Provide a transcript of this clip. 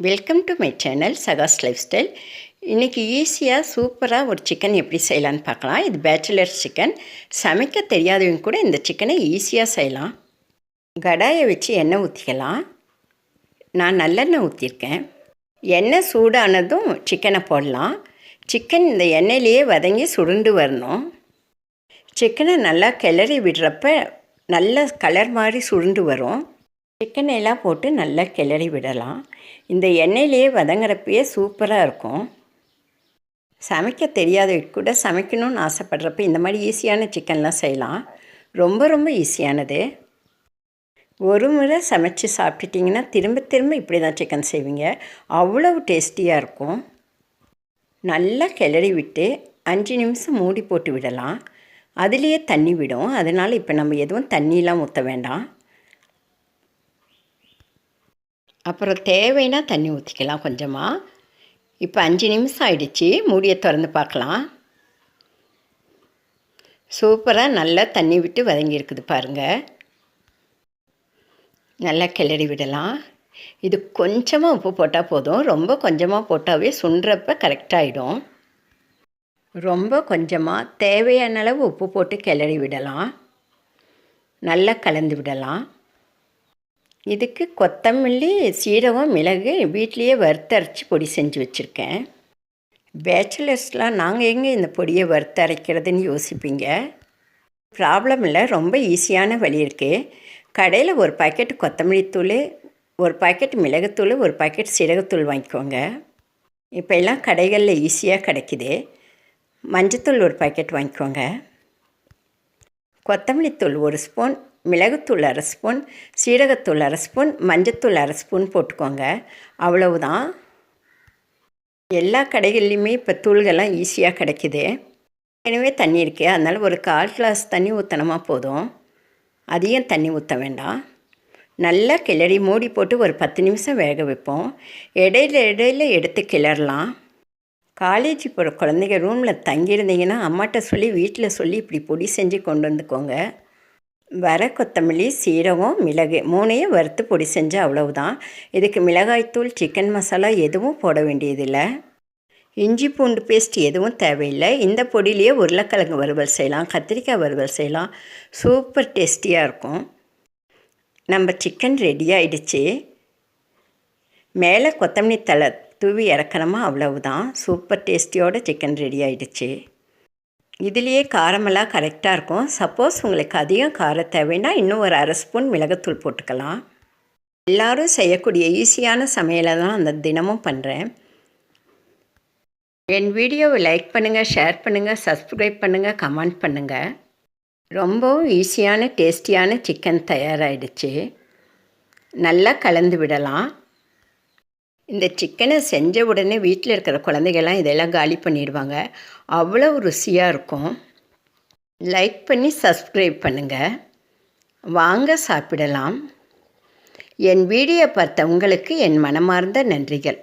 Welcome to my channel Sagas lifestyle. இன்றைக்கி ஈஸியாக சூப்பராக ஒரு சிக்கன் எப்படி செய்யலான்னு பார்க்கலாம். இது பேச்சுலர் சிக்கன். சமைக்க தெரியாதவங்க கூட இந்த சிக்கனை ஈஸியாக செய்யலாம். கடாயை வச்சு எண்ணெய் ஊற்றிக்கலாம். நான் நல்லெண்ணெய் ஊற்றிருக்கேன். எண்ணெய் சூடானதும் சிக்கனை போடலாம். சிக்கன் இந்த எண்ணெயிலேயே வதங்கி சுருண்டு வரணும். சிக்கனை நல்லா கிளறி விடுறப்ப நல்ல கலர் மாதிரி சுருண்டு வரும். சிக்கனை எல்லாம் போட்டு நல்லா கிளறி விடலாம். இந்த எண்ணெயிலேயே வதங்குறப்பயே சூப்பராக இருக்கும். சமைக்க தெரியாதவங்க கூட சமைக்கணும்னு ஆசைப்படுறப்ப இந்த மாதிரி ஈஸியான சிக்கன்லாம் செய்யலாம். ரொம்ப ரொம்ப ஈஸியானது. ஒரு முறை சமைச்சு சாப்பிட்டுட்டிங்கன்னா திரும்ப திரும்ப இப்படி தான் சிக்கன் செய்வீங்க. அவ்வளவு டேஸ்டியாக இருக்கும். நல்லா கிளறி விட்டு 5 நிமிஷம் மூடி போட்டு விடலாம். அதுலேயே தண்ணி விடும். அதனால் இப்போ நம்ம எதுவும் தண்ணியெலாம் ஊற்ற வேண்டாம். அப்புறம் தேவைன்னா தண்ணி ஊற்றிக்கலாம் கொஞ்சமாக. இப்போ 5 நிமிஷம் ஆயிடுச்சு. மூடியை திறந்து பார்க்கலாம். சூப்பராக நல்லா தண்ணி விட்டு வதங்கியிருக்குது பாருங்கள். நல்லா கிளறி விடலாம். இது கொஞ்சமாக உப்பு போட்டால் போதும். ரொம்ப கொஞ்சமாக போட்டாவே சுண்டுறப்ப கரெக்டாகிடும். ரொம்ப கொஞ்சமாக தேவையான அளவு உப்பு போட்டு கிளறி விடலாம். நல்லா கலந்து விடலாம். இதுக்கு கொத்தமல்லி, சீரகம், மிளகு வீட்லேயே வறுத்தரைச்சி பொடி செஞ்சு வச்சுருக்கேன். பேச்சுலர்ஸ்லாம் நாங்கள் எங்கே இந்த பொடியை வறுத்து அரைக்கிறதுன்னு யோசிப்பீங்க. ப்ராப்ளம் இல்லை, ரொம்ப ஈஸியான வழி இருக்குது. கடையில் ஒரு பாக்கெட் கொத்தமல்லி தூள், ஒரு பாக்கெட் மிளகுத்தூள், ஒரு பாக்கெட் சீரகத்தூள் வாங்கிக்கோங்க. இப்போ எல்லாம் கடைகளில் ஈஸியாக கிடைக்கிது. மஞ்சத்தூள் ஒரு பாக்கெட் வாங்கிக்கோங்க. கொத்தமல்லி தூள் 1 ஸ்பூன், மிளகுத்தூள் 1/2 ஸ்பூன், சீரகத்தூள் 1/2 ஸ்பூன், மஞ்சத்தூள் 1/2 ஸ்பூன் போட்டுக்கோங்க. அவ்வளவுதான். எல்லா கடைகள்லையுமே இப்போ தூள்கள்லாம் ஈஸியாக கிடைக்கிது. எனவே தண்ணி இருக்குது. அதனால் ஒரு 1/4 கிளாஸ் தண்ணி ஊற்றினமா போதும். அதிகம் தண்ணி ஊற்ற வேண்டாம். நல்லா கிளறி மூடி போட்டு ஒரு 10 நிமிஷம் வேக வைப்போம். இடையில எடுத்து கிளறலாம். காலேஜ் போகிற குழந்தைங்க ரூமில் தங்கியிருந்தீங்கன்னா அம்மாட்ட சொல்லி வீட்டில் சொல்லி இப்படி பொடி செஞ்சு கொண்டு வந்துக்கோங்க. வர கொத்தமல்லி, சீரகம், மிளகு 3ஐயும் வறுத்து பொடி செஞ்சால் அவ்வளவுதான். இதுக்கு மிளகாய்த்தூள், சிக்கன் மசாலா எதுவும் போட வேண்டியதில்லை. இஞ்சி பூண்டு பேஸ்ட் எதுவும் தேவையில்லை. இந்த பொடியிலேயே உருளைக்கிழங்கு வறுவல் செய்யலாம், கத்திரிக்காய் வறுவல் செய்யலாம். சூப்பர் டேஸ்டியாக இருக்கும். நம்ம சிக்கன் ரெடி ஆகிடுச்சு. மேலே கொத்தமல்லி தழை தூவி இறக்கணுமா, அவ்வளவுதான். சூப்பர் டேஸ்டியோட சிக்கன் ரெடி ஆகிடுச்சு. இதுலேயே காரமெல்லாம் கரெக்டாக இருக்கும். சப்போஸ் உங்களுக்கு அதிகம் காரம் தேவைன்னா இன்னும் ஒரு 1/2 ஸ்பூன் மிளகுத்தூள் போட்டுக்கலாம். எல்லோரும் செய்யக்கூடிய ஈஸியான சமையலை தான் அந்த தினமும் பண்ணுறேன். என் வீடியோவை லைக் பண்ணுங்கள், ஷேர் பண்ணுங்கள், சப்ஸ்கிரைப் பண்ணுங்கள், கமெண்ட் பண்ணுங்கள். ரொம்பவும் ஈஸியான டேஸ்டியான சிக்கன் தயாராகிடுச்சு. நல்லா கலந்து விடலாம். இந்த சிக்கனை செஞ்ச உடனே வீட்டில் இருக்கிற குழந்தைகள்லாம் இதெல்லாம் காலி பண்ணிடுவாங்க. அவ்வளோ ருசியாக இருக்கும். லைக் பண்ணி சப்ஸ்கிரைப் பண்ணுங்கள். வாங்க சாப்பிடலாம். என் வீடியோ பார்த்த உங்களுக்கு என் மனமார்ந்த நன்றிகள்.